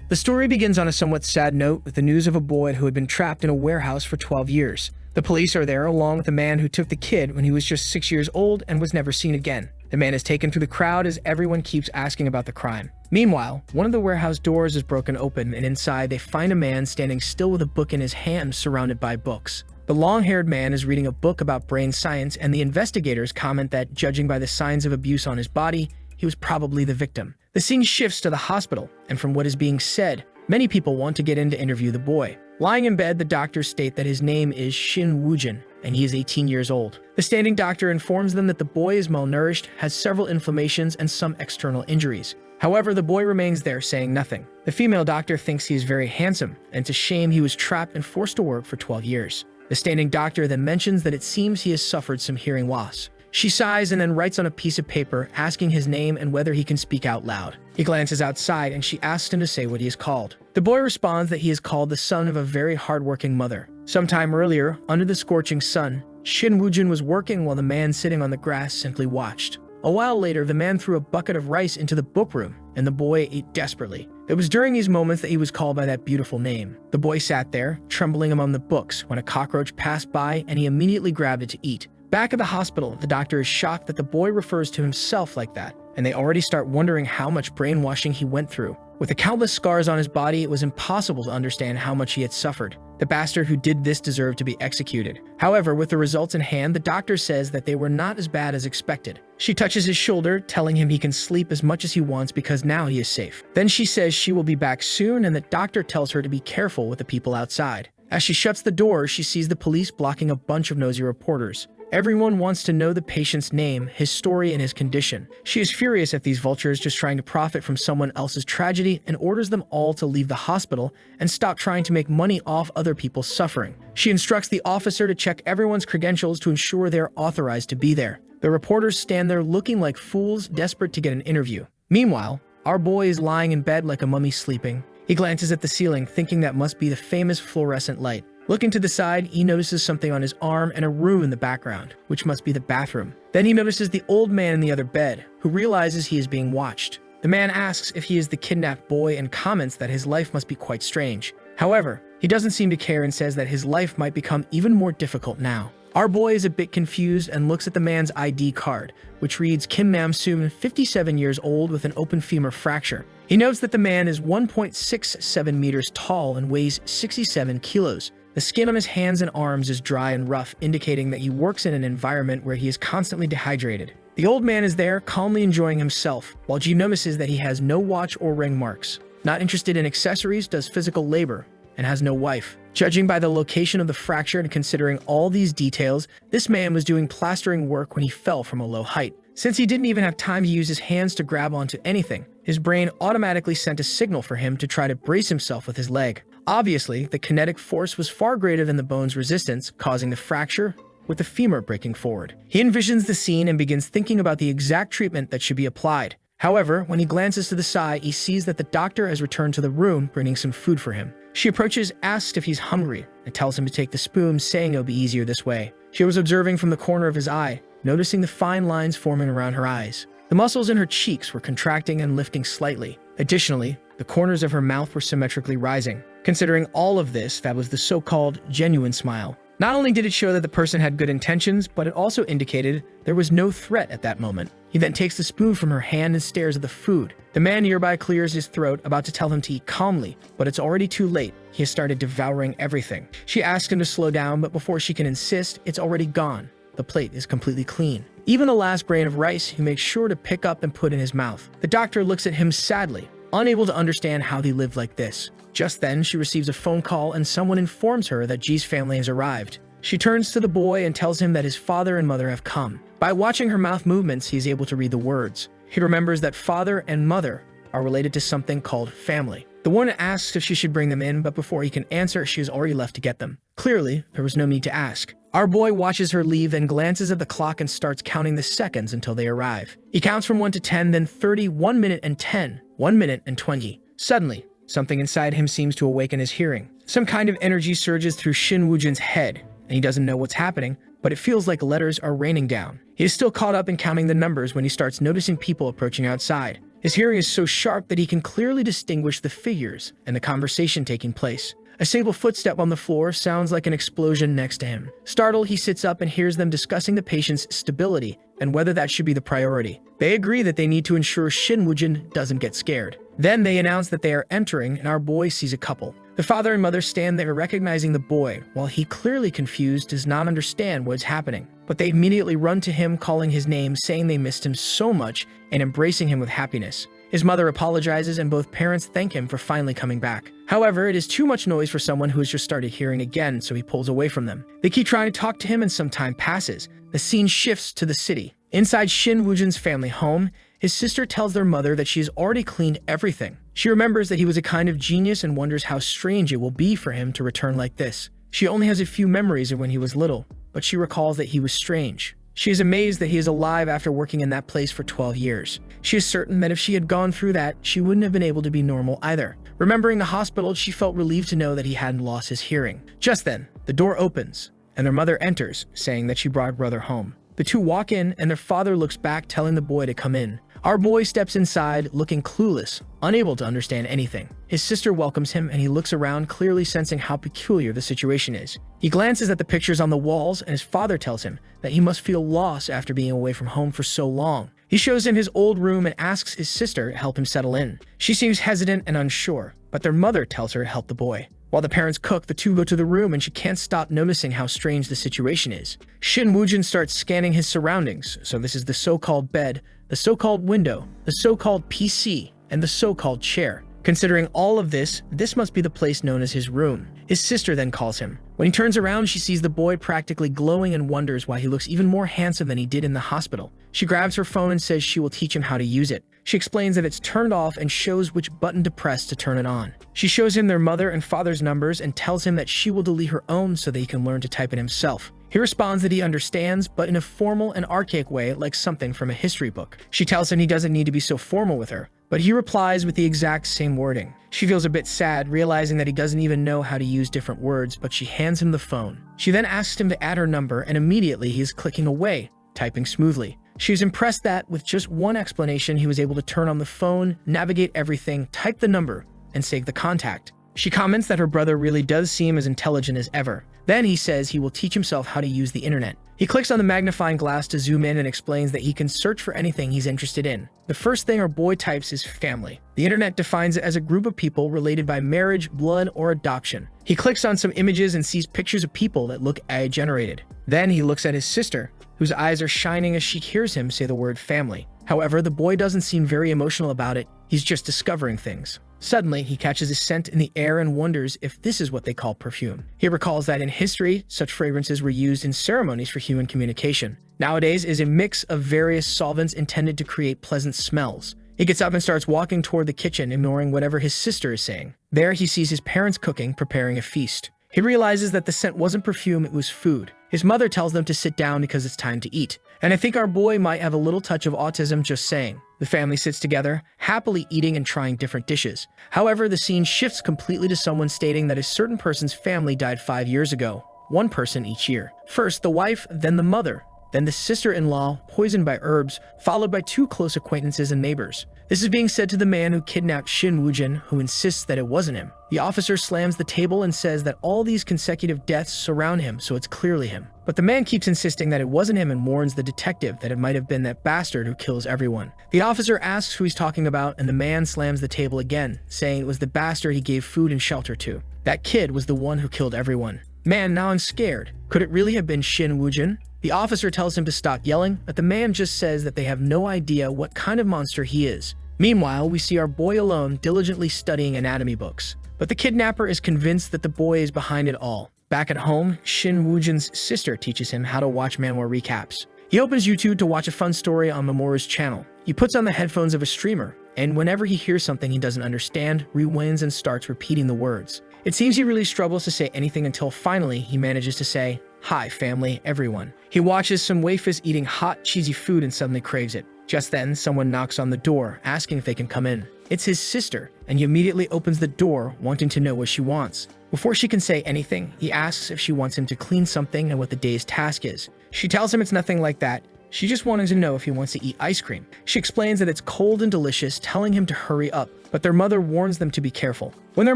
The story begins on a somewhat sad note with the news of a boy who had been trapped in a warehouse for 12 years. The police are there along with a man who took the kid when he was just 6 years old and was never seen again. The man is taken through the crowd as everyone keeps asking about the crime. Meanwhile, one of the warehouse doors is broken open, and inside they find a man standing still with a book in his hand surrounded by books. The long-haired man is reading a book about brain science, and the investigators comment that, judging by the signs of abuse on his body, he was probably the victim. The scene shifts to the hospital, and from what is being said, many people want to get in to interview the boy. Lying in bed, the doctors state that his name is Shin Woo-jin, and he is 18 years old. The standing doctor informs them that the boy is malnourished, has several inflammations, and some external injuries. However, the boy remains there, saying nothing. The female doctor thinks he is very handsome, and it's a shame he was trapped and forced to work for 12 years. The standing doctor then mentions that it seems he has suffered some hearing loss. She sighs and then writes on a piece of paper, asking his name and whether he can speak out loud. He glances outside and she asks him to say what he is called. The boy responds that he is called the son of a very hardworking mother. Sometime earlier, under the scorching sun, Shin Woo-jin was working while the man sitting on the grass simply watched. A while later, the man threw a bucket of rice into the book room, and the boy ate desperately. It was during these moments that he was called by that beautiful name. The boy sat there, trembling among the books, when a cockroach passed by and he immediately grabbed it to eat. Back at the hospital, the doctor is shocked that the boy refers to himself like that, and they already start wondering how much brainwashing he went through. With the countless scars on his body, it was impossible to understand how much he had suffered. The bastard who did this deserved to be executed. However, with the results in hand, the doctor says that they were not as bad as expected. She touches his shoulder, telling him he can sleep as much as he wants because now he is safe. Then she says she will be back soon, and the doctor tells her to be careful with the people outside. As she shuts the door, she sees the police blocking a bunch of nosy reporters. Everyone wants to know the patient's name, his story, and his condition. She is furious at these vultures just trying to profit from someone else's tragedy and orders them all to leave the hospital and stop trying to make money off other people's suffering. She instructs the officer to check everyone's credentials to ensure they are authorized to be there. The reporters stand there looking like fools, desperate to get an interview. Meanwhile, our boy is lying in bed like a mummy sleeping. He glances at the ceiling, thinking that must be the famous fluorescent light. Looking to the side, he notices something on his arm and a room in the background, which must be the bathroom. Then he notices the old man in the other bed, who realizes he is being watched. The man asks if he is the kidnapped boy and comments that his life must be quite strange. However, he doesn't seem to care and says that his life might become even more difficult now. Our boy is a bit confused and looks at the man's ID card, which reads Kim Nam-soon, 57 years old with an open femur fracture. He notes that the man is 1.67 meters tall and weighs 67 kilos. The skin on his hands and arms is dry and rough, indicating that he works in an environment where he is constantly dehydrated. The old man is there, calmly enjoying himself, while Ji notices that he has no watch or ring marks. Not interested in accessories, does physical labor, and has no wife. Judging by the location of the fracture and considering all these details, this man was doing plastering work when he fell from a low height. Since he didn't even have time to use his hands to grab onto anything, his brain automatically sent a signal for him to try to brace himself with his leg. Obviously, the kinetic force was far greater than the bone's resistance, causing the fracture, with the femur breaking forward. He envisions the scene and begins thinking about the exact treatment that should be applied. However, when he glances to the side, he sees that the doctor has returned to the room, bringing some food for him. She approaches, asks if he's hungry, and tells him to take the spoon, saying it'll be easier this way. She was observing from the corner of his eye, noticing the fine lines forming around her eyes. The muscles in her cheeks were contracting and lifting slightly. Additionally, the corners of her mouth were symmetrically rising. Considering all of this, that was the so-called genuine smile. Not only did it show that the person had good intentions, but it also indicated there was no threat at that moment. He then takes the spoon from her hand and stares at the food. The man nearby clears his throat, about to tell him to eat calmly, but it's already too late. He has started devouring everything. She asks him to slow down, but before she can insist, it's already gone. The plate is completely clean. Even the last grain of rice, he makes sure to pick up and put in his mouth. The doctor looks at him sadly, unable to understand how he lived like this. Just then, she receives a phone call and someone informs her that Ji's family has arrived. She turns to the boy and tells him that his father and mother have come. By watching her mouth movements, he is able to read the words. He remembers that father and mother are related to something called family. The woman asks if she should bring them in, but before he can answer, she has already left to get them. Clearly, there was no need to ask. Our boy watches her leave, then glances at the clock and starts counting the seconds until they arrive. He counts from 1 to 10, then 30, 1 minute and 10, 1 minute and 20. Suddenly, something inside him seems to awaken his hearing. Some kind of energy surges through Shin Woo-jin's head, and he doesn't know what's happening, but it feels like letters are raining down. He is still caught up in counting the numbers when he starts noticing people approaching outside. His hearing is so sharp that he can clearly distinguish the figures and the conversation taking place. A single footstep on the floor sounds like an explosion next to him. Startled, he sits up and hears them discussing the patient's stability and whether that should be the priority. They agree that they need to ensure Shin Woo-jin doesn't get scared. Then they announce that they are entering, and our boy sees a couple. The father and mother stand there recognizing the boy, while he, clearly confused, does not understand what's happening. But they immediately run to him, calling his name, saying they missed him so much, and embracing him with happiness. His mother apologizes, and both parents thank him for finally coming back. However, it is too much noise for someone who has just started hearing again, so he pulls away from them. They keep trying to talk to him, and some time passes. The scene shifts to the city. Inside Shin Woo-jin's family home, his sister tells their mother that she has already cleaned everything. She remembers that he was a kind of genius and wonders how strange it will be for him to return like this. She only has a few memories of when he was little, but she recalls that he was strange. She is amazed that he is alive after working in that place for 12 years. She is certain that if she had gone through that, she wouldn't have been able to be normal either. Remembering the hospital, she felt relieved to know that he hadn't lost his hearing. Just then, the door opens, and their mother enters, saying that she brought her brother home. The two walk in, and their father looks back, telling the boy to come in. Our boy steps inside, looking clueless, unable to understand anything. His sister welcomes him, and he looks around, clearly sensing how peculiar the situation is. He glances at the pictures on the walls, and his father tells him that he must feel lost after being away from home for so long. He shows him his old room and asks his sister to help him settle in. She seems hesitant and unsure, but their mother tells her to help the boy. While the parents cook, the two go to the room, and she can't stop noticing how strange the situation is. Shin Woo-jin starts scanning his surroundings, so this is the so-called bed, the so-called window, the so-called PC, and the so-called chair. Considering all of this, this must be the place known as his room. His sister then calls him. When he turns around, she sees the boy practically glowing and wonders why he looks even more handsome than he did in the hospital. She grabs her phone and says she will teach him how to use it. She explains that it's turned off and shows which button to press to turn it on. She shows him their mother and father's numbers and tells him that she will delete her own so that he can learn to type it himself. He responds that he understands, but in a formal and archaic way, like something from a history book. She tells him he doesn't need to be so formal with her, but he replies with the exact same wording. She feels a bit sad, realizing that he doesn't even know how to use different words, but she hands him the phone. She then asks him to add her number, and immediately he is clicking away, typing smoothly. She is impressed that, with just one explanation, he was able to turn on the phone, navigate everything, type the number, and save the contact. She comments that her brother really does seem as intelligent as ever. Then he says he will teach himself how to use the internet. He clicks on the magnifying glass to zoom in and explains that he can search for anything he's interested in. The first thing our boy types is family. The internet defines it as a group of people related by marriage, blood, or adoption. He clicks on some images and sees pictures of people that look AI-generated. Then he looks at his sister, whose eyes are shining as she hears him say the word family. However, the boy doesn't seem very emotional about it. He's just discovering things. Suddenly, he catches a scent in the air and wonders if this is what they call perfume. He recalls that in history, such fragrances were used in ceremonies for human communication. Nowadays, it is a mix of various solvents intended to create pleasant smells. He gets up and starts walking toward the kitchen, ignoring whatever his sister is saying. There, he sees his parents cooking, preparing a feast. He realizes that the scent wasn't perfume, it was food. His mother tells them to sit down because it's time to eat. And I think our boy might have a little touch of autism just saying. The family sits together, happily eating and trying different dishes. However, the scene shifts completely to someone stating that a certain person's family died 5 years ago. One person each year. First the wife, then the mother, then the sister-in-law, poisoned by herbs, followed by 2 close acquaintances and neighbors. This is being said to the man who kidnapped Shin Woo-jin, who insists that it wasn't him. The officer slams the table and says that all these consecutive deaths surround him, so it's clearly him. But the man keeps insisting that it wasn't him and warns the detective that it might have been that bastard who kills everyone. The officer asks who he's talking about, and the man slams the table again, saying it was the bastard he gave food and shelter to. That kid was the one who killed everyone. Man, now I'm scared. Could it really have been Shin Woo-jin? The officer tells him to stop yelling, but the man just says that they have no idea what kind of monster he is. Meanwhile, we see our boy alone diligently studying anatomy books. But the kidnapper is convinced that the boy is behind it all. Back at home, Shin Woo-jin's sister teaches him how to watch manhwa recaps. He opens YouTube to watch a fun story on Mamoru's channel. He puts on the headphones of a streamer, and whenever he hears something he doesn't understand, rewinds and starts repeating the words. It seems he really struggles to say anything until finally he manages to say, "Hi, family, everyone." He watches some waifus eating hot, cheesy food and suddenly craves it. Just then, someone knocks on the door, asking if they can come in. It's his sister, and he immediately opens the door, wanting to know what she wants. Before she can say anything, he asks if she wants him to clean something and what the day's task is. She tells him it's nothing like that. She just wanted to know if he wants to eat ice cream. She explains that it's cold and delicious, telling him to hurry up, but their mother warns them to be careful. When their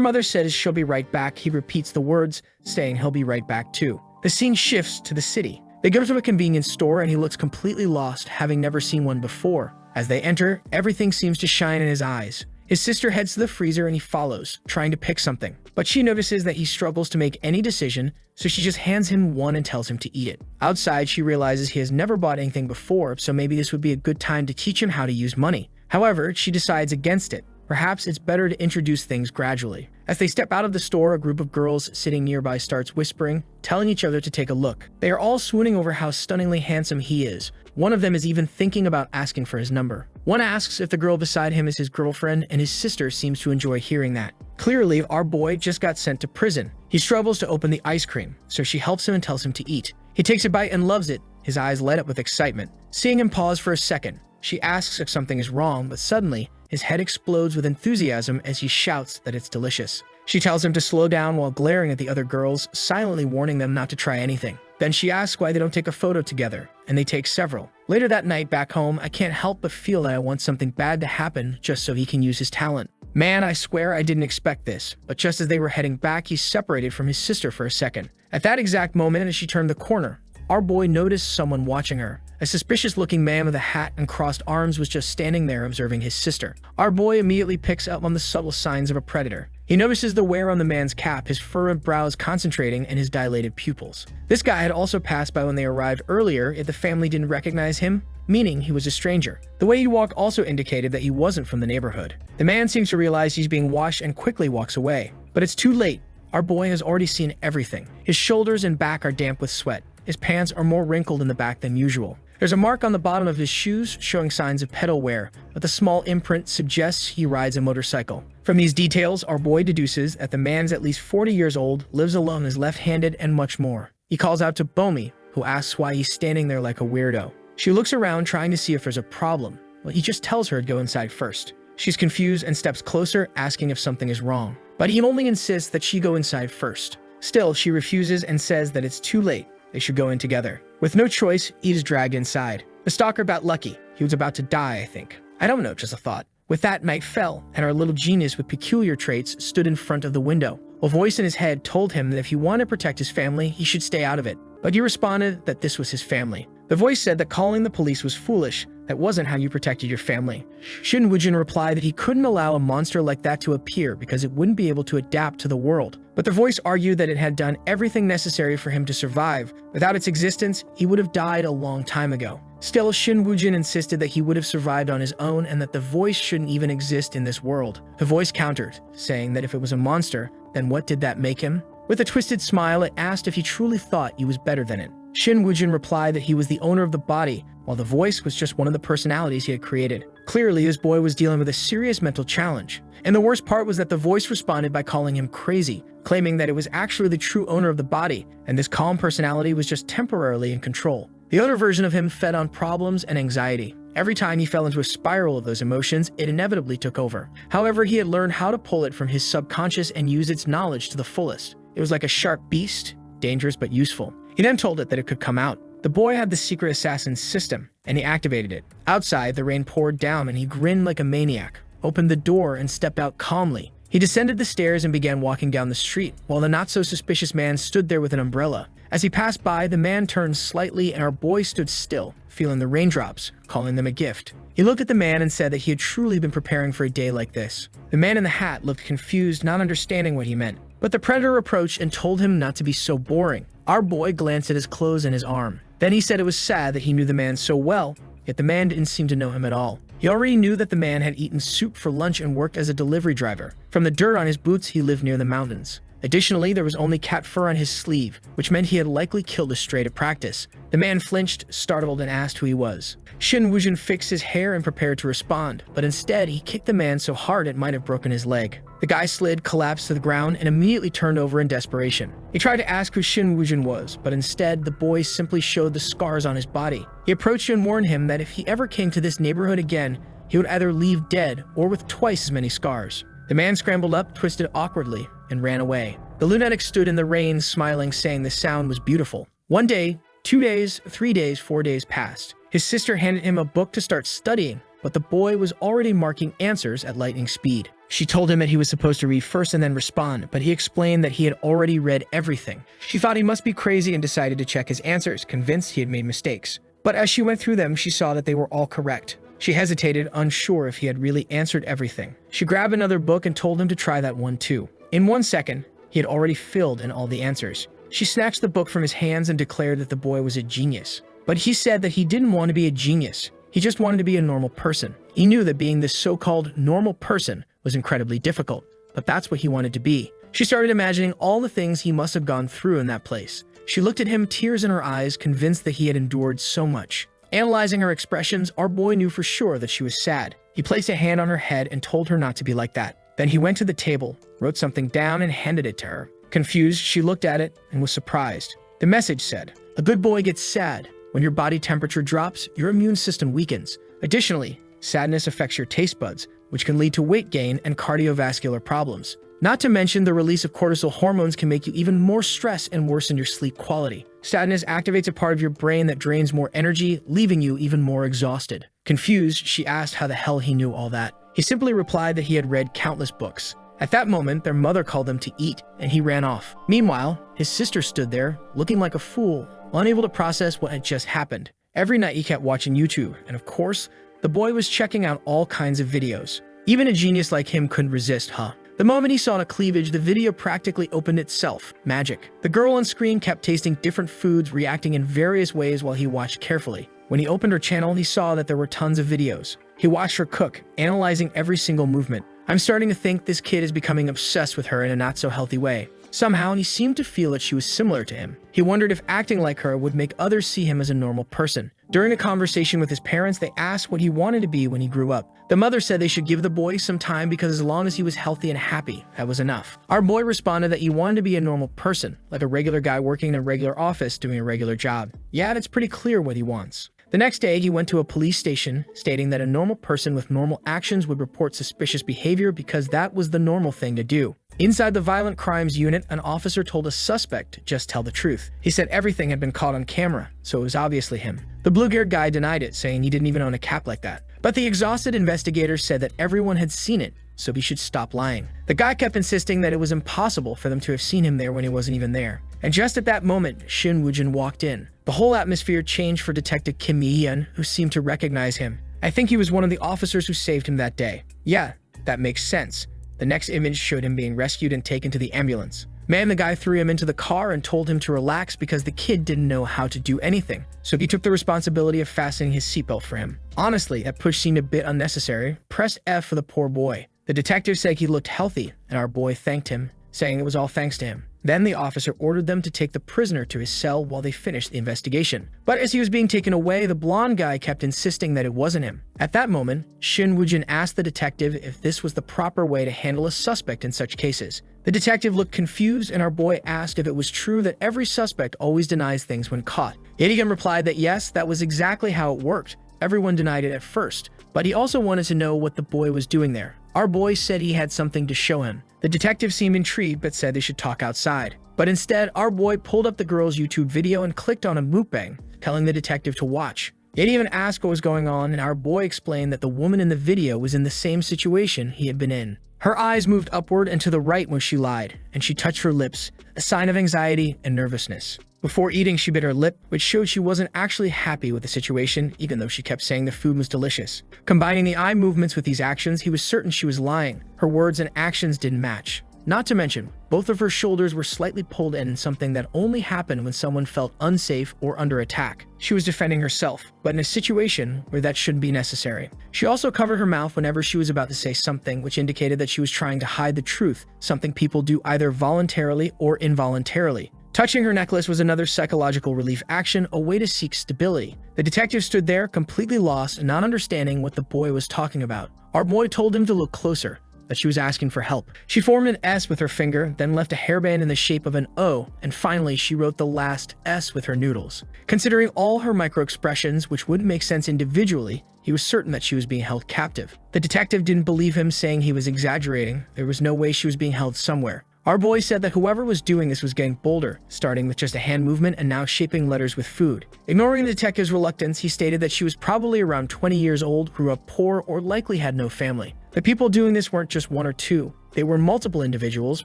mother says she'll be right back, he repeats the words, saying he'll be right back too. The scene shifts to the city. They go to a convenience store and he looks completely lost, having never seen one before. As they enter, everything seems to shine in his eyes. His sister heads to the freezer and he follows, trying to pick something. But she notices that he struggles to make any decision, so she just hands him one and tells him to eat it. Outside, she realizes he has never bought anything before, so maybe this would be a good time to teach him how to use money. However, she decides against it. Perhaps it's better to introduce things gradually. As they step out of the store, a group of girls sitting nearby starts whispering, telling each other to take a look. They are all swooning over how stunningly handsome he is. One of them is even thinking about asking for his number. One asks if the girl beside him is his girlfriend, and his sister seems to enjoy hearing that. Clearly, our boy just got sent to prison. He struggles to open the ice cream, so she helps him and tells him to eat. He takes a bite and loves it, his eyes light up with excitement. Seeing him pause for a second, she asks if something is wrong, but suddenly, his head explodes with enthusiasm as he shouts that it's delicious. She tells him to slow down while glaring at the other girls, silently warning them not to try anything. Then she asks why they don't take a photo together, and they take several. Later that night back home, I can't help but feel that I want something bad to happen just so he can use his talent. Man, I swear I didn't expect this, but just as they were heading back, he separated from his sister for a second. At that exact moment, as she turned the corner, our boy noticed someone watching her. A suspicious-looking man with a hat and crossed arms was just standing there observing his sister. Our boy immediately picks up on the subtle signs of a predator. He notices the wear on the man's cap, his furrowed brows concentrating, and his dilated pupils. This guy had also passed by when they arrived earlier, yet the family didn't recognize him, meaning he was a stranger. The way he walked also indicated that he wasn't from the neighborhood. The man seems to realize he's being watched and quickly walks away. But it's too late. Our boy has already seen everything. His shoulders and back are damp with sweat. His pants are more wrinkled in the back than usual. There's a mark on the bottom of his shoes showing signs of pedal wear, but the small imprint suggests he rides a motorcycle. From these details, our boy deduces that the man's at least 40 years old, lives alone, is left-handed, and much more. He calls out to Bomi, who asks why he's standing there like a weirdo. She looks around trying to see if there's a problem. Well, he just tells her to go inside first. She's confused and steps closer, asking if something is wrong. But he only insists that she go inside first. Still, she refuses and says that it's too late. They should go in together. With no choice, Eve is dragged inside. The stalker got lucky. He was about to die, I think. I don't know, just a thought. With that, night fell, and our little genius with peculiar traits stood in front of the window. A voice in his head told him that if he wanted to protect his family, he should stay out of it. But he responded that this was his family. The voice said that calling the police was foolish. That wasn't how you protected your family. Shin Woo-jin replied that he couldn't allow a monster like that to appear because it wouldn't be able to adapt to the world. But the voice argued that it had done everything necessary for him to survive. Without its existence, he would have died a long time ago. Still, Shin Woo-jin insisted that he would have survived on his own and that the voice shouldn't even exist in this world. The voice countered, saying that if it was a monster, then what did that make him? With a twisted smile, it asked if he truly thought he was better than it. Shin Woo-jin replied that he was the owner of the body, while the voice was just one of the personalities he had created. Clearly, this boy was dealing with a serious mental challenge. And the worst part was that the voice responded by calling him crazy, claiming that it was actually the true owner of the body, and this calm personality was just temporarily in control. The other version of him fed on problems and anxiety. Every time he fell into a spiral of those emotions, it inevitably took over. However, he had learned how to pull it from his subconscious and use its knowledge to the fullest. It was like a sharp beast, dangerous but useful. He then told it that it could come out. The boy had the secret assassin system, and he activated it. Outside, the rain poured down, and he grinned like a maniac, opened the door, and stepped out calmly. He descended the stairs and began walking down the street, while the not-so-suspicious man stood there with an umbrella. As he passed by, the man turned slightly, and our boy stood still, feeling the raindrops, calling them a gift. He looked at the man and said that he had truly been preparing for a day like this. The man in the hat looked confused, not understanding what he meant. But the predator approached and told him not to be so boring. Our boy glanced at his clothes and his arm. Then he said it was sad that he knew the man so well, yet the man didn't seem to know him at all. He already knew that the man had eaten soup for lunch and worked as a delivery driver. From the dirt on his boots, he lived near the mountains. Additionally, there was only cat fur on his sleeve, which meant he had likely killed a stray to practice. The man flinched, startled, and asked who he was. Shin Woo-jin fixed his hair and prepared to respond, but instead he kicked the man so hard it might have broken his leg. The guy slid, collapsed to the ground, and immediately turned over in desperation. He tried to ask who Shin Woo-jin was, but instead the boy simply showed the scars on his body. He approached and warned him that if he ever came to this neighborhood again, he would either leave dead or with twice as many scars. The man scrambled up, twisted awkwardly, and ran away. The lunatic stood in the rain, smiling, saying the sound was beautiful. 1 day, 2 days, 3 days, 4 days passed. His sister handed him a book to start studying, but the boy was already marking answers at lightning speed. She told him that he was supposed to read first and then respond, but he explained that he had already read everything. She thought he must be crazy and decided to check his answers, convinced he had made mistakes. But as she went through them, she saw that they were all correct. She hesitated, unsure if he had really answered everything. She grabbed another book and told him to try that one too. In 1 second, he had already filled in all the answers. She snatched the book from his hands and declared that the boy was a genius. But he said that he didn't want to be a genius. He just wanted to be a normal person. He knew that being this so-called normal person was incredibly difficult, but that's what he wanted to be. She started imagining all the things he must have gone through in that place. She looked at him, tears in her eyes, convinced that he had endured so much. Analyzing her expressions, our boy knew for sure that she was sad. He placed a hand on her head and told her not to be like that. Then he went to the table, wrote something down, and handed it to her. Confused, she looked at it and was surprised. The message said, "A good boy gets sad. When your body temperature drops, your immune system weakens. Additionally, sadness affects your taste buds, which can lead to weight gain and cardiovascular problems. Not to mention, the release of cortisol hormones can make you even more stressed and worsen your sleep quality. Sadness activates a part of your brain that drains more energy, leaving you even more exhausted." Confused, she asked how the hell he knew all that. He simply replied that he had read countless books. At that moment, their mother called them to eat, and he ran off. Meanwhile, his sister stood there, looking like a fool, unable to process what had just happened. Every night he kept watching YouTube, and of course, the boy was checking out all kinds of videos. Even a genius like him couldn't resist, huh? The moment he saw a cleavage, the video practically opened itself. Magic. The girl on screen kept tasting different foods, reacting in various ways while he watched carefully. When he opened her channel, he saw that there were tons of videos. He watched her cook, analyzing every single movement. I'm starting to think this kid is becoming obsessed with her in a not-so-healthy way. Somehow, he seemed to feel that she was similar to him. He wondered if acting like her would make others see him as a normal person. During a conversation with his parents, they asked what he wanted to be when he grew up. The mother said they should give the boy some time because as long as he was healthy and happy, that was enough. Our boy responded that he wanted to be a normal person, like a regular guy working in a regular office doing a regular job. Yeah, it's pretty clear what he wants. The next day, he went to a police station, stating that a normal person with normal actions would report suspicious behavior because that was the normal thing to do. Inside the violent crimes unit, an officer told a suspect to just tell the truth. He said everything had been caught on camera, so it was obviously him. The blue-haired guy denied it, saying he didn't even own a cap like that. But the exhausted investigator said that everyone had seen it, so he should stop lying. The guy kept insisting that it was impossible for them to have seen him there when he wasn't even there. And just at that moment, Shin Woo-jin walked in. The whole atmosphere changed for Detective Kim Mi-hyun, who seemed to recognize him. I think he was one of the officers who saved him that day. Yeah, that makes sense. The next image showed him being rescued and taken to the ambulance. Man, the guy threw him into the car and told him to relax because the kid didn't know how to do anything. So he took the responsibility of fastening his seatbelt for him. Honestly, that push seemed a bit unnecessary. Press F for the poor boy. The detective said he looked healthy, and our boy thanked him, saying it was all thanks to him. Then the officer ordered them to take the prisoner to his cell while they finished the investigation. But as he was being taken away, the blonde guy kept insisting that it wasn't him. At that moment, Shin Woo-jin asked the detective if this was the proper way to handle a suspect in such cases. The detective looked confused, and our boy asked if it was true that every suspect always denies things when caught. Idigan replied that yes, that was exactly how it worked. Everyone denied it at first, but he also wanted to know what the boy was doing there. Our boy said he had something to show him. The detective seemed intrigued but said they should talk outside. But instead, our boy pulled up the girl's YouTube video and clicked on a mukbang, telling the detective to watch. They didn't even ask what was going on, and our boy explained that the woman in the video was in the same situation he had been in. Her eyes moved upward and to the right when she lied, and she touched her lips, a sign of anxiety and nervousness. Before eating, she bit her lip, which showed she wasn't actually happy with the situation, even though she kept saying the food was delicious. Combining the eye movements with these actions, he was certain she was lying. Her words and actions didn't match. Not to mention, both of her shoulders were slightly pulled in, something that only happened when someone felt unsafe or under attack. She was defending herself, but in a situation where that shouldn't be necessary. She also covered her mouth whenever she was about to say something, which indicated that she was trying to hide the truth, something people do either voluntarily or involuntarily. Touching her necklace was another psychological relief action, a way to seek stability. The detective stood there, completely lost, not understanding what the boy was talking about. Our boy told him to look closer, that she was asking for help. She formed an S with her finger, then left a hairband in the shape of an O, and finally she wrote the last S with her noodles. Considering all her micro-expressions, which wouldn't make sense individually, he was certain that she was being held captive. The detective didn't believe him, saying he was exaggerating. There was no way she was being held somewhere. Our boy said that whoever was doing this was getting bolder, starting with just a hand movement and now shaping letters with food. Ignoring the detective's reluctance, he stated that she was probably around 20 years old, grew up poor, or likely had no family. The people doing this weren't just one or two. They were multiple individuals,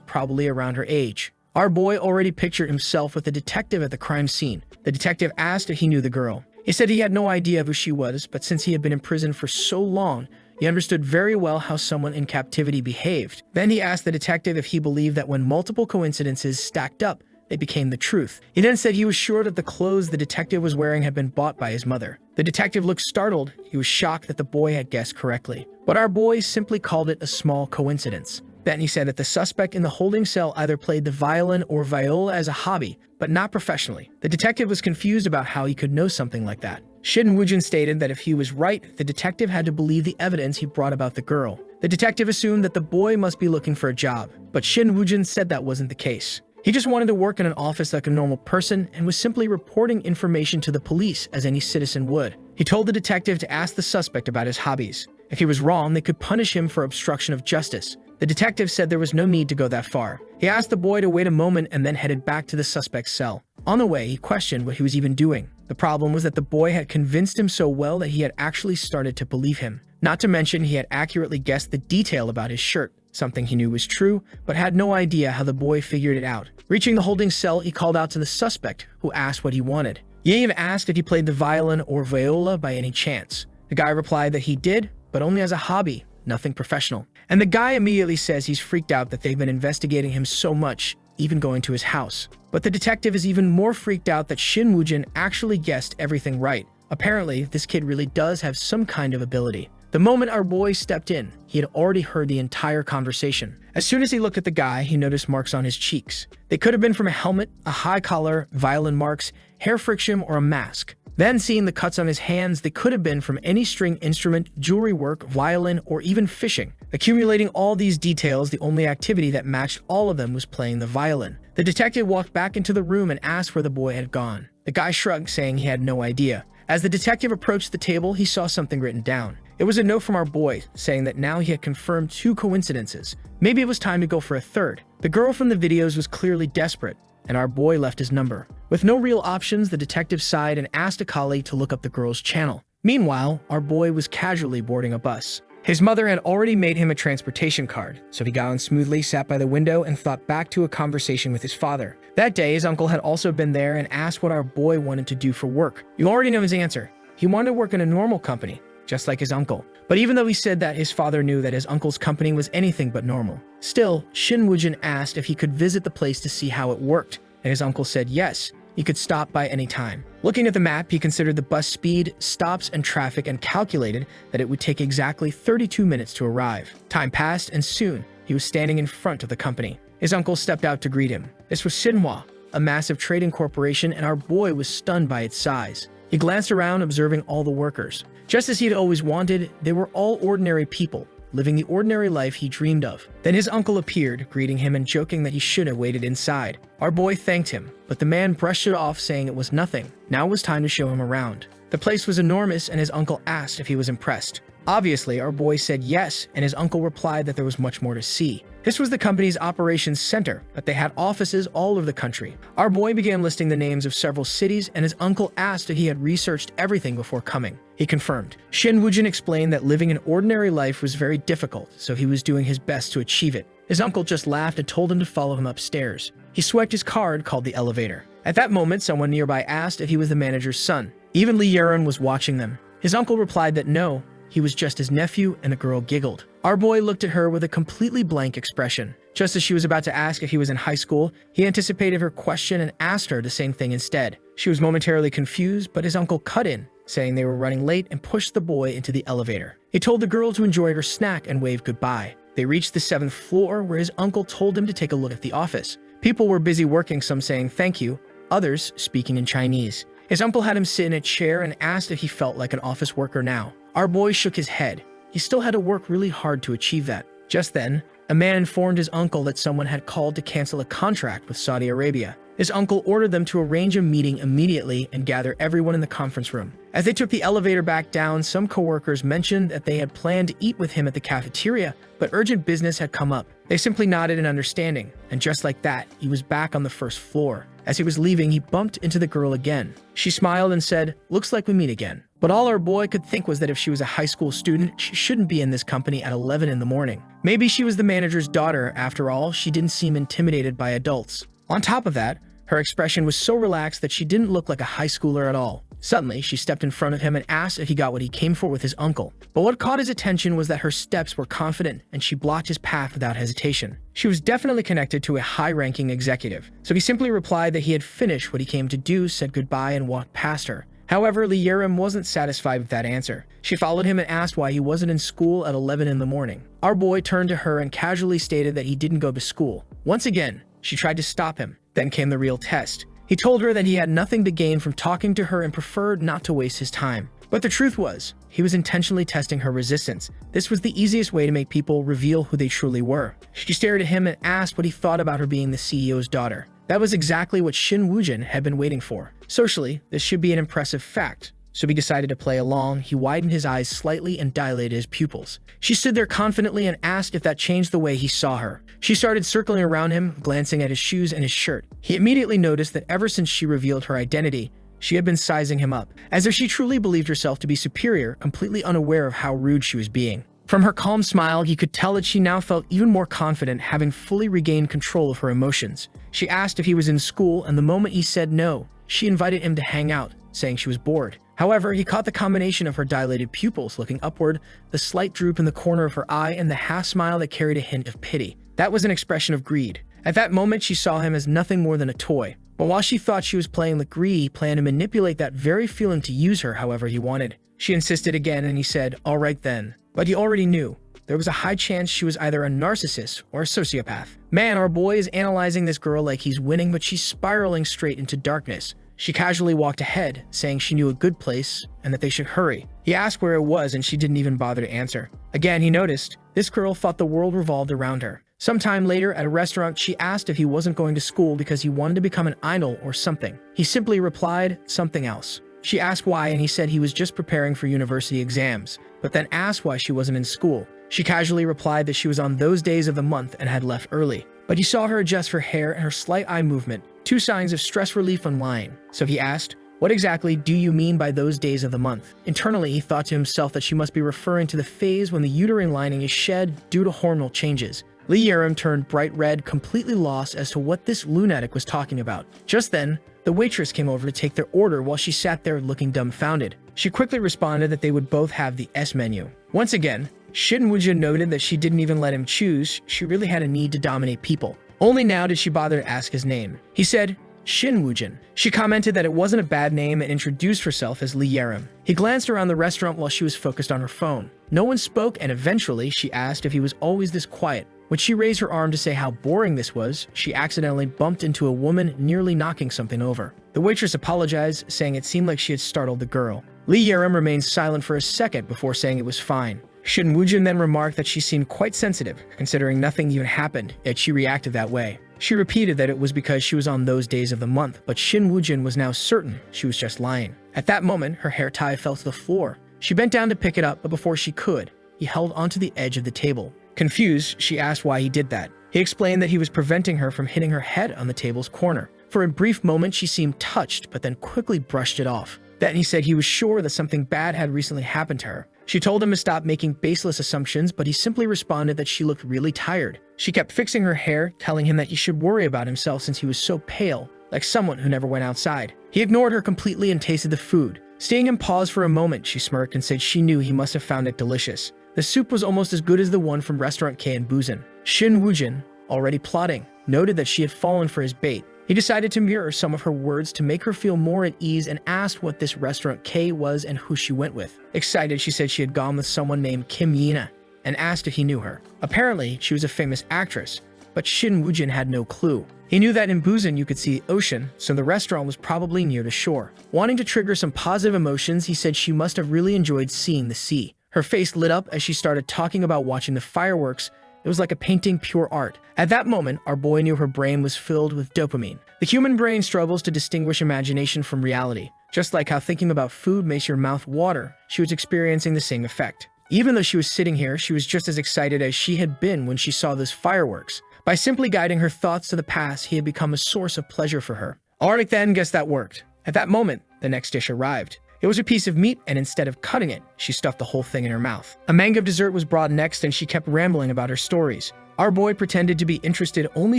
probably around her age. Our boy already pictured himself with the detective at the crime scene. The detective asked if he knew the girl. He said he had no idea who she was, but since he had been in prison for so long, he understood very well how someone in captivity behaved. Then he asked the detective if he believed that when multiple coincidences stacked up, they became the truth. He then said he was sure that the clothes the detective was wearing had been bought by his mother. The detective looked startled. He was shocked that the boy had guessed correctly. But our boy simply called it a small coincidence. Then he said that the suspect in the holding cell either played the violin or viola as a hobby, but not professionally. The detective was confused about how he could know something like that. Shin Woo-jin stated that if he was right, the detective had to believe the evidence he brought about the girl. The detective assumed that the boy must be looking for a job, but Shin Woo-jin said that wasn't the case. He just wanted to work in an office like a normal person and was simply reporting information to the police as any citizen would. He told the detective to ask the suspect about his hobbies. If he was wrong, they could punish him for obstruction of justice. The detective said there was no need to go that far. He asked the boy to wait a moment and then headed back to the suspect's cell. On the way, he questioned what he was even doing. The problem was that the boy had convinced him so well that he had actually started to believe him. Not to mention, he had accurately guessed the detail about his shirt, something he knew was true, but had no idea how the boy figured it out. Reaching the holding cell, he called out to the suspect, who asked what he wanted. He even asked if he played the violin or viola by any chance. The guy replied that he did, but only as a hobby, nothing professional. And the guy immediately says he's freaked out that they've been investigating him so much, even going to his house. But the detective is even more freaked out that Shin Woo-jin actually guessed everything right. Apparently, this kid really does have some kind of ability. The moment our boy stepped in, he had already heard the entire conversation. As soon as he looked at the guy, he noticed marks on his cheeks. They could have been from a helmet, a high collar, violin marks, hair friction, or a mask. Then seeing the cuts on his hands, they could have been from any string instrument, jewelry work, violin, or even fishing. Accumulating all these details, the only activity that matched all of them was playing the violin. The detective walked back into the room and asked where the boy had gone. The guy shrugged, saying he had no idea. As the detective approached the table, he saw something written down. It was a note from our boy, saying that now he had confirmed 2 coincidences. Maybe it was time to go for a third. The girl from the videos was clearly desperate, and our boy left his number. With no real options, the detective sighed and asked a colleague to look up the girl's channel. Meanwhile, our boy was casually boarding a bus. His mother had already made him a transportation card, so he got on smoothly, sat by the window, and thought back to a conversation with his father. That day, his uncle had also been there and asked what our boy wanted to do for work. You already know his answer. He wanted to work in a normal company, just like his uncle. But even though he said that, his father knew that his uncle's company was anything but normal. Still, Shin Woo-jin asked if he could visit the place to see how it worked, and his uncle said yes, he could stop by any time. Looking at the map, he considered the bus speed, stops, and traffic and calculated that it would take exactly 32 minutes to arrive. Time passed, and soon, he was standing in front of the company. His uncle stepped out to greet him. This was Manhwa, a massive trading corporation, and our boy was stunned by its size. He glanced around, observing all the workers. Just as he had always wanted, they were all ordinary people, living the ordinary life he dreamed of. Then his uncle appeared, greeting him and joking that he should have waited inside. Our boy thanked him, but the man brushed it off, saying it was nothing. Now it was time to show him around. The place was enormous, and his uncle asked if he was impressed. Obviously, our boy said yes, and his uncle replied that there was much more to see. This was the company's operations center, but they had offices all over the country. Our boy began listing the names of several cities, and his uncle asked if he had researched everything before coming. He confirmed. Shin Woo-jin explained that living an ordinary life was very difficult, so he was doing his best to achieve it. His uncle just laughed and told him to follow him upstairs. He swiped his card, called the elevator. At that moment, someone nearby asked if he was the manager's son. Even Lee Yeon was watching them. His uncle replied that no, he was just his nephew, and the girl giggled. Our boy looked at her with a completely blank expression. Just as she was about to ask if he was in high school, he anticipated her question and asked her the same thing instead. She was momentarily confused, but his uncle cut in, saying they were running late, and pushed the boy into the elevator. He told the girl to enjoy her snack and waved goodbye. They reached the 7th floor, where his uncle told him to take a look at the office. People were busy working, some saying thank you, others speaking in Chinese. His uncle had him sit in a chair and asked if he felt like an office worker now. Our boy shook his head. He still had to work really hard to achieve that. Just then, a man informed his uncle that someone had called to cancel a contract with Saudi Arabia. His uncle ordered them to arrange a meeting immediately and gather everyone in the conference room. As they took the elevator back down, some coworkers mentioned that they had planned to eat with him at the cafeteria, but urgent business had come up. They simply nodded in understanding, and just like that, he was back on the first floor. As he was leaving, he bumped into the girl again. She smiled and said, "Looks like we meet again." But all our boy could think was that if she was a high school student, she shouldn't be in this company at 11 in the morning. Maybe she was the manager's daughter. After all, she didn't seem intimidated by adults. On top of that, her expression was so relaxed that she didn't look like a high schooler at all. Suddenly, she stepped in front of him and asked if he got what he came for with his uncle. But what caught his attention was that her steps were confident and she blocked his path without hesitation. She was definitely connected to a high-ranking executive, so he simply replied that he had finished what he came to do, said goodbye, and walked past her. However, Lee Yerim wasn't satisfied with that answer. She followed him and asked why he wasn't in school at 11 in the morning. Our boy turned to her and casually stated that he didn't go to school. Once again, she tried to stop him. Then came the real test. He told her that he had nothing to gain from talking to her and preferred not to waste his time. But the truth was, he was intentionally testing her resistance. This was the easiest way to make people reveal who they truly were. She stared at him and asked what he thought about her being the CEO's daughter. That was exactly what Shin Woojin had been waiting for. Socially, this should be an impressive fact. So he decided to play along. He widened his eyes slightly and dilated his pupils. She stood there confidently and asked if that changed the way he saw her. She started circling around him, glancing at his shoes and his shirt. He immediately noticed that ever since she revealed her identity, she had been sizing him up, as if she truly believed herself to be superior, completely unaware of how rude she was being. From her calm smile, he could tell that she now felt even more confident, having fully regained control of her emotions. She asked if he was in school, and the moment he said no, she invited him to hang out, saying she was bored. However, he caught the combination of her dilated pupils looking upward, the slight droop in the corner of her eye, and the half-smile that carried a hint of pity. That was an expression of greed. At that moment, she saw him as nothing more than a toy. But while she thought she was playing with greed, he planned to manipulate that very feeling to use her however he wanted. She insisted again, and he said, "All right then." But he already knew. There was a high chance she was either a narcissist or a sociopath. Man, our boy is analyzing this girl like he's winning, but she's spiraling straight into darkness. She casually walked ahead, saying she knew a good place and that they should hurry. He asked where it was, and she didn't even bother to answer. Again, he noticed this girl thought the world revolved around her. Sometime later, at a restaurant, she asked if he wasn't going to school because he wanted to become an idol or something. He simply replied, "Something else." She asked why, and he said he was just preparing for university exams, but then asked why she wasn't in school. She casually replied that she was on those days of the month and had left early. But he saw her adjust her hair and her slight eye movement, two signs of stress relief on lying. So he asked, "What exactly do you mean by those days of the month?" Internally, he thought to himself that she must be referring to the phase when the uterine lining is shed due to hormonal changes. Lee Yerim turned bright red, completely lost as to what this lunatic was talking about. Just then, the waitress came over to take their order while she sat there looking dumbfounded. She quickly responded that they would both have the S menu. Once again, Shin Woojin noted that she didn't even let him choose. She really had a need to dominate people. Only now did she bother to ask his name. He said, "Shin Woojin." She commented that it wasn't a bad name and introduced herself as Lee Yerim. He glanced around the restaurant while she was focused on her phone. No one spoke, and eventually she asked if he was always this quiet. When she raised her arm to say how boring this was, she accidentally bumped into a woman, nearly knocking something over. The waitress apologized, saying it seemed like she had startled the girl. Lee Yerim remained silent for a second before saying it was fine. Shin Woojin then remarked that she seemed quite sensitive, considering nothing even happened, yet she reacted that way. She repeated that it was because she was on those days of the month, but Shin Woojin was now certain she was just lying. At that moment, her hair tie fell to the floor. She bent down to pick it up, but before she could, he held onto the edge of the table. Confused, she asked why he did that. He explained that he was preventing her from hitting her head on the table's corner. For a brief moment, she seemed touched, but then quickly brushed it off. Then he said he was sure that something bad had recently happened to her. She told him to stop making baseless assumptions, but he simply responded that she looked really tired. She kept fixing her hair, telling him that he should worry about himself since he was so pale, like someone who never went outside. He ignored her completely and tasted the food. Seeing him pause for a moment, she smirked and said she knew he must have found it delicious. The soup was almost as good as the one from Restaurant K in Busan. Shin Woojin, already plotting, noted that she had fallen for his bait. He decided to mirror some of her words to make her feel more at ease and asked what this Restaurant K was and who she went with. Excited, she said she had gone with someone named Kim Yina and asked if he knew her. Apparently, she was a famous actress, but Shin Woojin had no clue. He knew that in Busan you could see the ocean, so the restaurant was probably near the shore. Wanting to trigger some positive emotions, he said she must have really enjoyed seeing the sea. Her face lit up as she started talking about watching the fireworks. It was like a painting, pure art. At that moment, our boy knew her brain was filled with dopamine. The human brain struggles to distinguish imagination from reality. Just like how thinking about food makes your mouth water, she was experiencing the same effect. Even though she was sitting here, she was just as excited as she had been when she saw those fireworks. By simply guiding her thoughts to the past, he had become a source of pleasure for her. Alright then, guess that worked. At that moment, the next dish arrived. It was a piece of meat, and instead of cutting it, she stuffed the whole thing in her mouth. A manga of dessert was brought next, and she kept rambling about her stories. Our boy pretended to be interested, only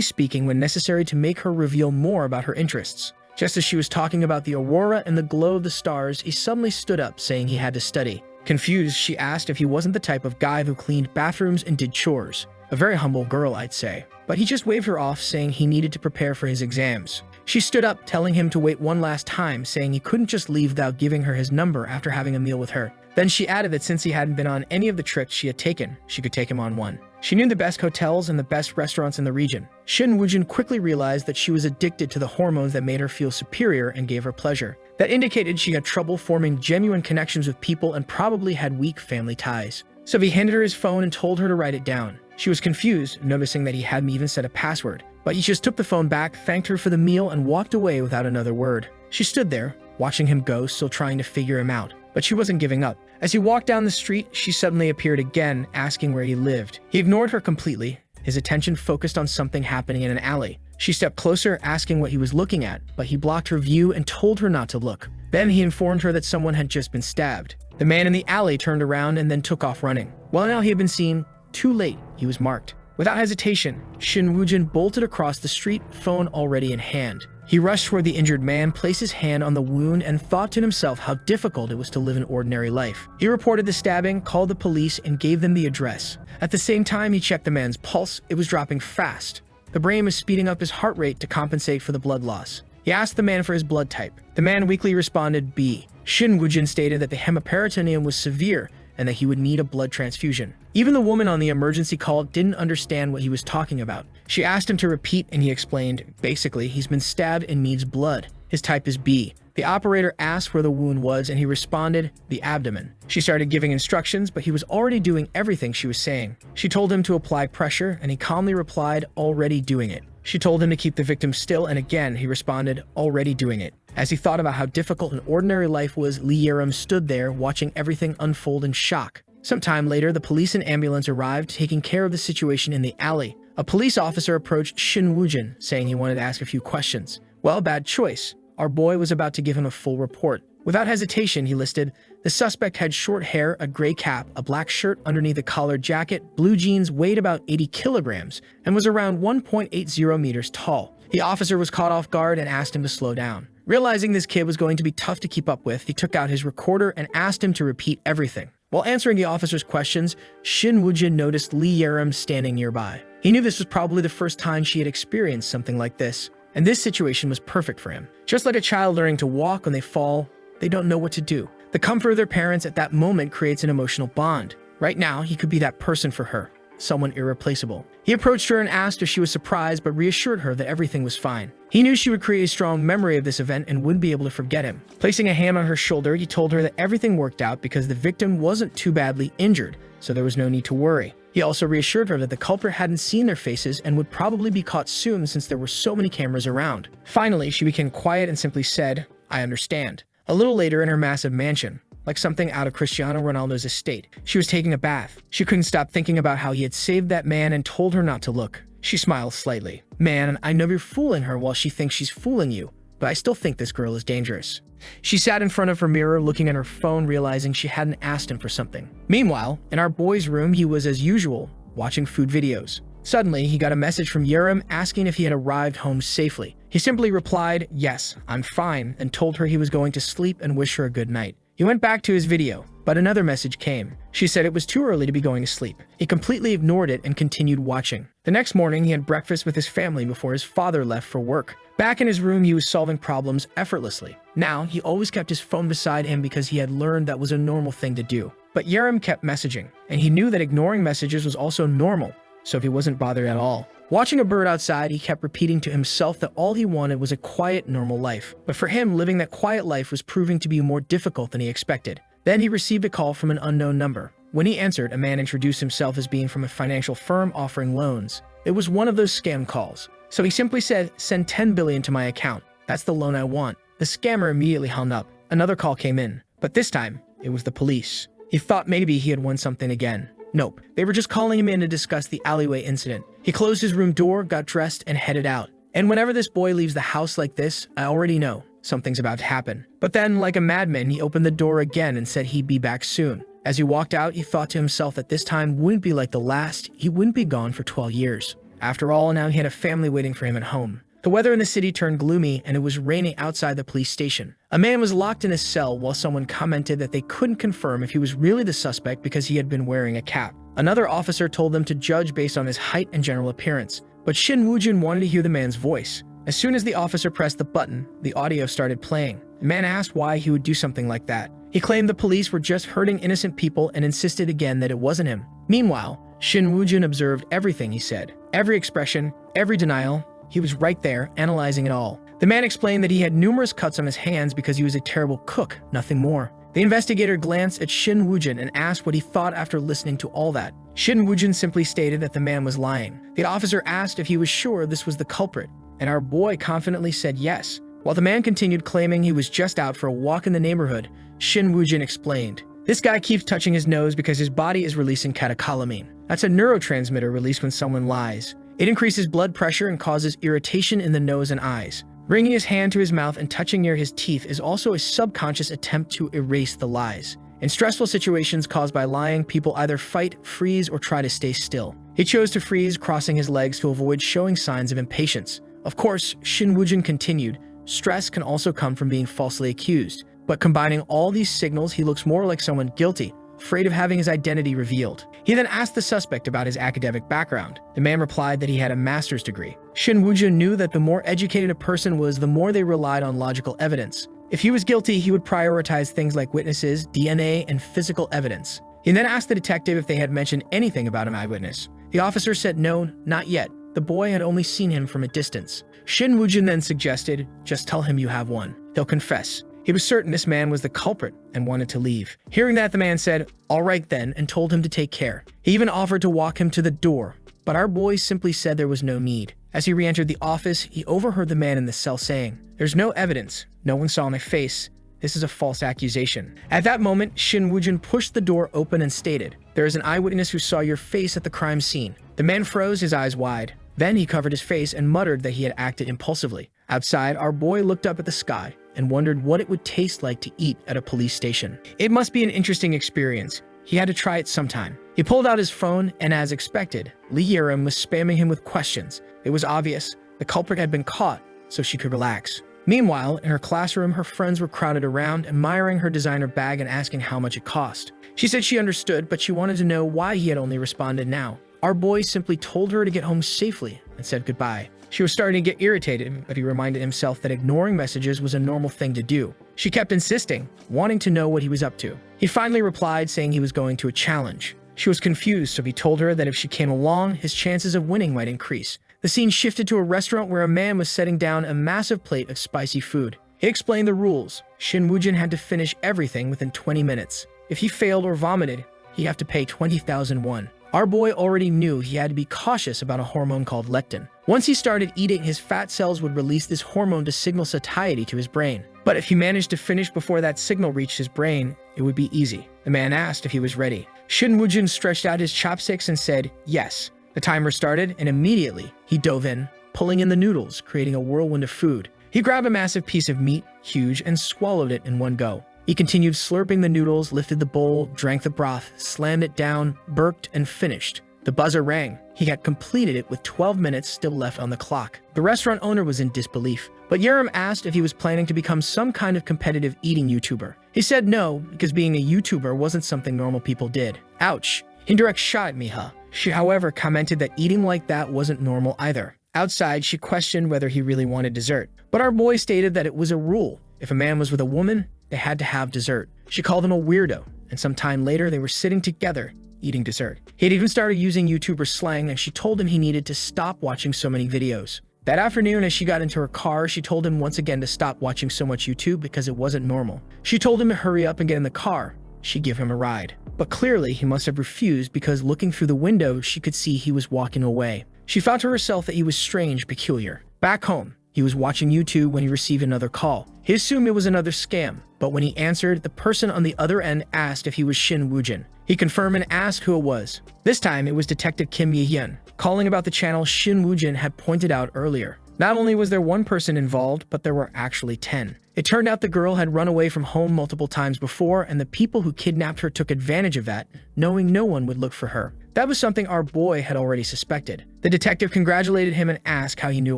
speaking when necessary to make her reveal more about her interests. Just as she was talking about the aurora and the glow of the stars, he suddenly stood up, saying he had to study. Confused, she asked if he wasn't the type of guy who cleaned bathrooms and did chores. A very humble girl, I'd say. But he just waved her off, saying he needed to prepare for his exams. She stood up, telling him to wait one last time, saying he couldn't just leave without giving her his number after having a meal with her. Then she added that since he hadn't been on any of the trips she had taken, she could take him on one. She knew the best hotels and the best restaurants in the region. Shin Woojin quickly realized that she was addicted to the hormones that made her feel superior and gave her pleasure. That indicated she had trouble forming genuine connections with people and probably had weak family ties. So he handed her his phone and told her to write it down. She was confused, noticing that he hadn't even set a password. But he just took the phone back, thanked her for the meal, and walked away without another word. She stood there, watching him go, still trying to figure him out. But she wasn't giving up. As he walked down the street, she suddenly appeared again, asking where he lived. He ignored her completely, his attention focused on something happening in an alley. She stepped closer, asking what he was looking at, but he blocked her view and told her not to look. Then he informed her that someone had just been stabbed. The man in the alley turned around and then took off running. Well, now he had been seen. Too late, he was marked. Without hesitation, Shin Woojin bolted across the street, phone already in hand. He rushed toward the injured man, placed his hand on the wound, and thought to himself how difficult it was to live an ordinary life. He reported the stabbing, called the police, and gave them the address. At the same time, he checked the man's pulse. It was dropping fast. The brain was speeding up his heart rate to compensate for the blood loss. He asked the man for his blood type. The man weakly responded B. Shin Woojin stated that the hemiperitoneum was severe and that he would need a blood transfusion. Even the woman on the emergency call didn't understand what he was talking about. She asked him to repeat, and he explained, basically, he's been stabbed and needs blood. His type is B. The operator asked where the wound was, and he responded, the abdomen. She started giving instructions, but he was already doing everything she was saying. She told him to apply pressure, and he calmly replied, already doing it. She told him to keep the victim still, and again, he responded, already doing it. As he thought about how difficult an ordinary life was, Lee Yerim stood there, watching everything unfold in shock. Sometime later, the police and ambulance arrived, taking care of the situation in the alley. A police officer approached Shin Woojin, saying he wanted to ask a few questions. Well, bad choice. Our boy was about to give him a full report. Without hesitation, he listed, the suspect had short hair, a gray cap, a black shirt underneath a collared jacket, blue jeans, weighed about 80 kilograms, and was around 1.80 meters tall. The officer was caught off guard and asked him to slow down. Realizing this kid was going to be tough to keep up with, he took out his recorder and asked him to repeat everything. While answering the officer's questions, Shin Woojin noticed Lee Yerim standing nearby. He knew this was probably the first time she had experienced something like this, and this situation was perfect for him. Just like a child learning to walk when they fall, they don't know what to do. The comfort of their parents at that moment creates an emotional bond. Right now, he could be that person for her, someone irreplaceable. He approached her and asked if she was surprised, but reassured her that everything was fine. He knew she would create a strong memory of this event and wouldn't be able to forget him. Placing a hand on her shoulder, he told her that everything worked out because the victim wasn't too badly injured, so there was no need to worry. He also reassured her that the culprit hadn't seen their faces and would probably be caught soon since there were so many cameras around. Finally, she became quiet and simply said, I understand. A little later in her massive mansion, like something out of Cristiano Ronaldo's estate, she was taking a bath. She couldn't stop thinking about how he had saved that man and told her not to look. She smiled slightly. Man, I know you're fooling her while she thinks she's fooling you, but I still think this girl is dangerous. She sat in front of her mirror, looking at her phone, realizing she hadn't asked him for something. Meanwhile, in our boy's room, he was, as usual, watching food videos. Suddenly, he got a message from Yerim asking if he had arrived home safely. He simply replied, yes, I'm fine, and told her he was going to sleep and wish her a good night. He went back to his video, but another message came. She said it was too early to be going to sleep. He completely ignored it and continued watching. The next morning, he had breakfast with his family before his father left for work. Back in his room, he was solving problems effortlessly. Now, he always kept his phone beside him because he had learned that was a normal thing to do. But Yerim kept messaging, and he knew that ignoring messages was also normal, so he wasn't bothered at all. Watching a bird outside, he kept repeating to himself that all he wanted was a quiet, normal life. But for him, living that quiet life was proving to be more difficult than he expected. Then he received a call from an unknown number. When he answered, a man introduced himself as being from a financial firm offering loans. It was one of those scam calls. So he simply said, send 10 billion to my account. That's the loan I want. The scammer immediately hung up. Another call came in, but this time, it was the police. He thought maybe he had won something again. Nope, they were just calling him in to discuss the alleyway incident. He closed his room door, got dressed, and headed out. And whenever this boy leaves the house like this, I already know something's about to happen. But then, like a madman, he opened the door again and said he'd be back soon. As he walked out, he thought to himself that this time wouldn't be like the last. He wouldn't be gone for 12 years. After all, now he had a family waiting for him at home. The weather in the city turned gloomy, and it was raining outside the police station. A man was locked in his cell while someone commented that they couldn't confirm if he was really the suspect because he had been wearing a cap. Another officer told them to judge based on his height and general appearance, but Shin Woo-jin wanted to hear the man's voice. As soon as the officer pressed the button, the audio started playing. The man asked why he would do something like that. He claimed the police were just hurting innocent people and insisted again that it wasn't him. Meanwhile, Shin Woo-jin observed everything he said. Every expression, every denial. He was right there, analyzing it all. The man explained that he had numerous cuts on his hands because he was a terrible cook, nothing more. The investigator glanced at Shin Woo-jin and asked what he thought after listening to all that. Shin Woo-jin simply stated that the man was lying. The officer asked if he was sure this was the culprit, and our boy confidently said yes. While the man continued claiming he was just out for a walk in the neighborhood, Shin Woo-jin explained, "This guy keeps touching his nose because his body is releasing catecholamine. That's a neurotransmitter released when someone lies. It increases blood pressure and causes irritation in the nose and eyes. Bringing his hand to his mouth and touching near his teeth is also a subconscious attempt to erase the lies. In stressful situations caused by lying, people either fight, freeze, or try to stay still. He chose to freeze, crossing his legs to avoid showing signs of impatience." Of course, Shin Woo-jin continued, "Stress can also come from being falsely accused. But combining all these signals, he looks more like someone guilty, afraid of having his identity revealed." He then asked the suspect about his academic background. The man replied that he had a master's degree. Shin Woo-jin knew that the more educated a person was, the more they relied on logical evidence. If he was guilty, he would prioritize things like witnesses, DNA, and physical evidence. He then asked the detective if they had mentioned anything about an eyewitness. The officer said no, not yet. The boy had only seen him from a distance. Shin Woo-jin then suggested, "Just tell him you have one. He'll confess." He was certain this man was the culprit and wanted to leave. Hearing that, the man said, "All right then," and told him to take care. He even offered to walk him to the door, but our boy simply said there was no need. As he re-entered the office, he overheard the man in the cell saying, "There's no evidence. No one saw my face. This is a false accusation." At that moment, Shin Woo-jin pushed the door open and stated, "There is an eyewitness who saw your face at the crime scene." The man froze, his eyes wide. Then he covered his face and muttered that he had acted impulsively. Outside, our boy looked up at the sky and wondered what it would taste like to eat at a police station. It must be an interesting experience. He had to try it sometime. He pulled out his phone, and as expected, Lee Yerim was spamming him with questions. It was obvious the culprit had been caught, so she could relax. Meanwhile, in her classroom, her friends were crowded around, admiring her designer bag and asking how much it cost. She said she understood, but she wanted to know why he had only responded now. Our boy simply told her to get home safely and said goodbye. She was starting to get irritated, but he reminded himself that ignoring messages was a normal thing to do. She kept insisting, wanting to know what he was up to. He finally replied, saying he was going to a challenge. She was confused, so he told her that if she came along, his chances of winning might increase. The scene shifted to a restaurant where a man was setting down a massive plate of spicy food. He explained the rules. Shin Woo-jin had to finish everything within 20 minutes. If he failed or vomited, he'd have to pay 20,000 won. Our boy already knew he had to be cautious about a hormone called lectin. Once he started eating, his fat cells would release this hormone to signal satiety to his brain. But if he managed to finish before that signal reached his brain, it would be easy. The man asked if he was ready. Shin Woo-jin stretched out his chopsticks and said, yes. The timer started, and immediately he dove in, pulling in the noodles, creating a whirlwind of food. He grabbed a massive piece of meat, huge, and swallowed it in one go. He continued slurping the noodles, lifted the bowl, drank the broth, slammed it down, burped, and finished. The buzzer rang. He had completed it with 12 minutes still left on the clock. The restaurant owner was in disbelief, but Yerim asked if he was planning to become some kind of competitive eating YouTuber. He said no, because being a YouTuber wasn't something normal people did. Ouch. Indirect shot at me, huh? She, however, commented that eating like that wasn't normal either. Outside, she questioned whether he really wanted dessert. But our boy stated that it was a rule. If a man was with a woman, they had to have dessert. She called him a weirdo, and some time later, they were sitting together, eating dessert. He had even started using YouTuber slang, and she told him he needed to stop watching so many videos. That afternoon, as she got into her car, she told him once again to stop watching so much YouTube because it wasn't normal. She told him to hurry up and get in the car. She'd give him a ride. But clearly, he must have refused because looking through the window, she could see he was walking away. She thought to herself that he was strange, peculiar. Back home, He was watching YouTube when he received another call. He assumed it was another scam, but when he answered, the person on the other end asked if he was Shin Woo-jin. He confirmed and asked who it was. This time, it was Detective Kim Ye-hyun, calling about the channel Shin Woo-jin had pointed out earlier. Not only was there one person involved, but there were actually 10. It turned out the girl had run away from home multiple times before, and the people who kidnapped her took advantage of that, knowing no one would look for her. That was something our boy had already suspected. The detective congratulated him and asked how he knew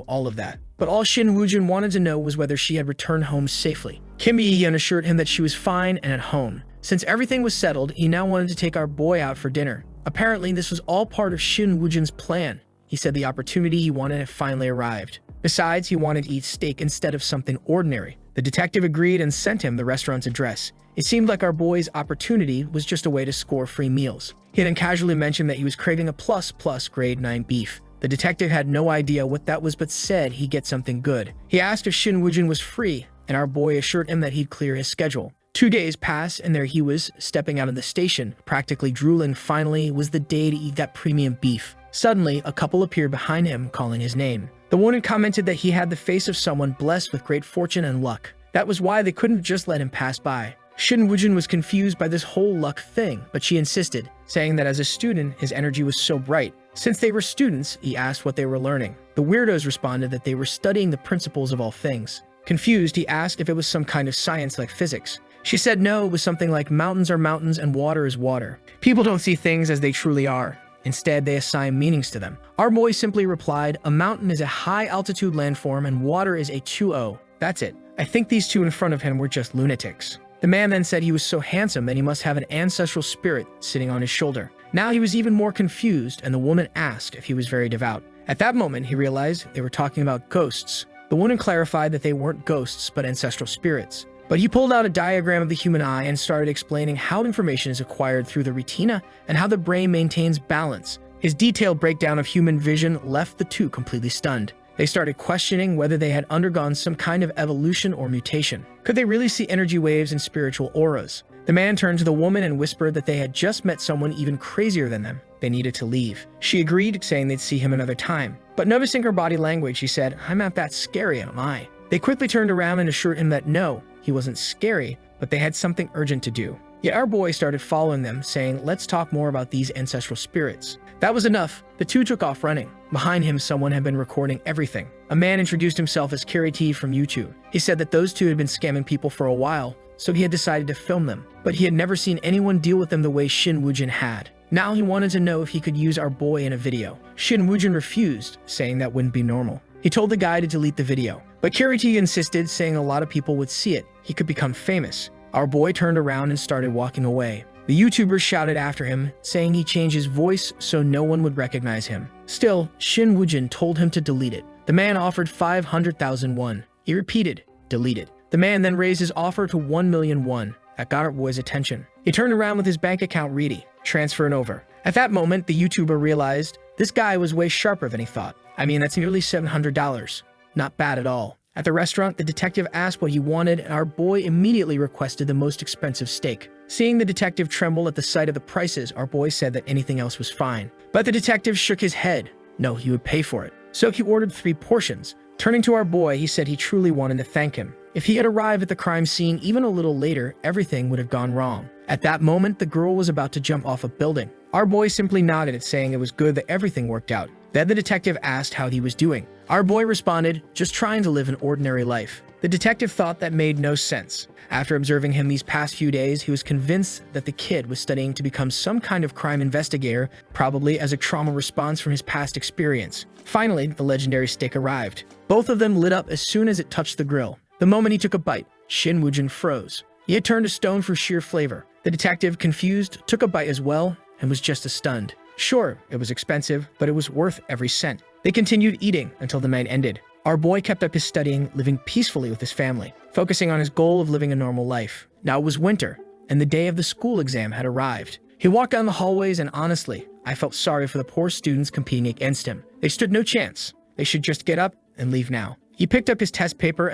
all of that. But all Shin Woo-jin wanted to know was whether she had returned home safely. Kim Ye-hyun assured him that she was fine and at home. Since everything was settled, he now wanted to take our boy out for dinner. Apparently, this was all part of Shin Woo-jin's plan. He said the opportunity he wanted had finally arrived. Besides, he wanted to eat steak instead of something ordinary. The detective agreed and sent him the restaurant's address. It seemed like our boy's opportunity was just a way to score free meals. He then casually mentioned that he was craving a plus grade 9 beef. The detective had no idea what that was but said he'd get something good. He asked if Shin Woo-jin was free, and our boy assured him that he'd clear his schedule. 2 days passed, and there he was, stepping out of the station, practically drooling. Finally, it was the day to eat that premium beef. Suddenly, a couple appeared behind him, calling his name. The woman commented that he had the face of someone blessed with great fortune and luck. That was why they couldn't just let him pass by. Shin Woo-jin was confused by this whole luck thing, but she insisted, saying that as a student, his energy was so bright. Since they were students, he asked what they were learning. The weirdos responded that they were studying the principles of all things. Confused, he asked if it was some kind of science like physics. She said no, it was something like mountains are mountains and water is water. People don't see things as they truly are. Instead, they assign meanings to them. Our boy simply replied, a mountain is a high-altitude landform and water is a 2-0. That's it. I think these two in front of him were just lunatics. The man then said he was so handsome that he must have an ancestral spirit sitting on his shoulder. Now he was even more confused, and the woman asked if he was very devout. At that moment, he realized they were talking about ghosts. The woman clarified that they weren't ghosts, but ancestral spirits. But he pulled out a diagram of the human eye and started explaining how information is acquired through the retina and how the brain maintains balance. His detailed breakdown of human vision left the two completely stunned. They started questioning whether they had undergone some kind of evolution or mutation. Could they really see energy waves and spiritual auras? The man turned to the woman and whispered that they had just met someone even crazier than them. They needed to leave. She agreed, saying they'd see him another time. But noticing her body language, she said, I'm not that scary, am I? They quickly turned around and assured him that no, he wasn't scary, but they had something urgent to do. Yet our boy started following them, saying, let's talk more about these ancestral spirits. That was enough. The two took off running. Behind him, someone had been recording everything. A man introduced himself as Carrie T from YouTube. He said that those two had been scamming people for a while, so he had decided to film them. But he had never seen anyone deal with them the way Shin Woo-jin had. Now he wanted to know if he could use our boy in a video. Shin Woo-jin refused, saying that wouldn't be normal. He told the guy to delete the video. But Carrie T insisted, saying a lot of people would see it. He could become famous. Our boy turned around and started walking away. The YouTubers shouted after him, saying he changed his voice so no one would recognize him. Still, Shin Woo-jin told him to delete it. The man offered 500,000 won. He repeated, delete it. The man then raised his offer to 1 million won. That got our boy's attention. He turned around with his bank account ready, transferring over. At that moment, the YouTuber realized this guy was way sharper than he thought. I mean, that's nearly $700. Not bad at all. At the restaurant, the detective asked what he wanted, and our boy immediately requested the most expensive steak. Seeing the detective tremble at the sight of the prices, our boy said that anything else was fine. But the detective shook his head. No, he would pay for it. So he ordered 3 portions. Turning to our boy, he said he truly wanted to thank him. If he had arrived at the crime scene even a little later, everything would have gone wrong. At that moment, the girl was about to jump off a building. Our boy simply nodded, saying it was good that everything worked out. Then the detective asked how he was doing. Our boy responded, just trying to live an ordinary life. The detective thought that made no sense. After observing him these past few days, he was convinced that the kid was studying to become some kind of crime investigator, probably as a trauma response from his past experience. Finally, the legendary steak arrived. Both of them lit up as soon as it touched the grill. The moment he took a bite, Shin Woo-jin froze. He had turned to stone for sheer flavor. The detective, confused, took a bite as well and was just as stunned. Sure, it was expensive, but it was worth every cent. They continued eating until the night ended. Our boy kept up his studying, living peacefully with his family, focusing on his goal of living a normal life. Now it was winter, and the day of the school exam had arrived. He walked down the hallways, and honestly, I felt sorry for the poor students competing against him. They stood no chance. They should just get up and leave now. He picked up his test paper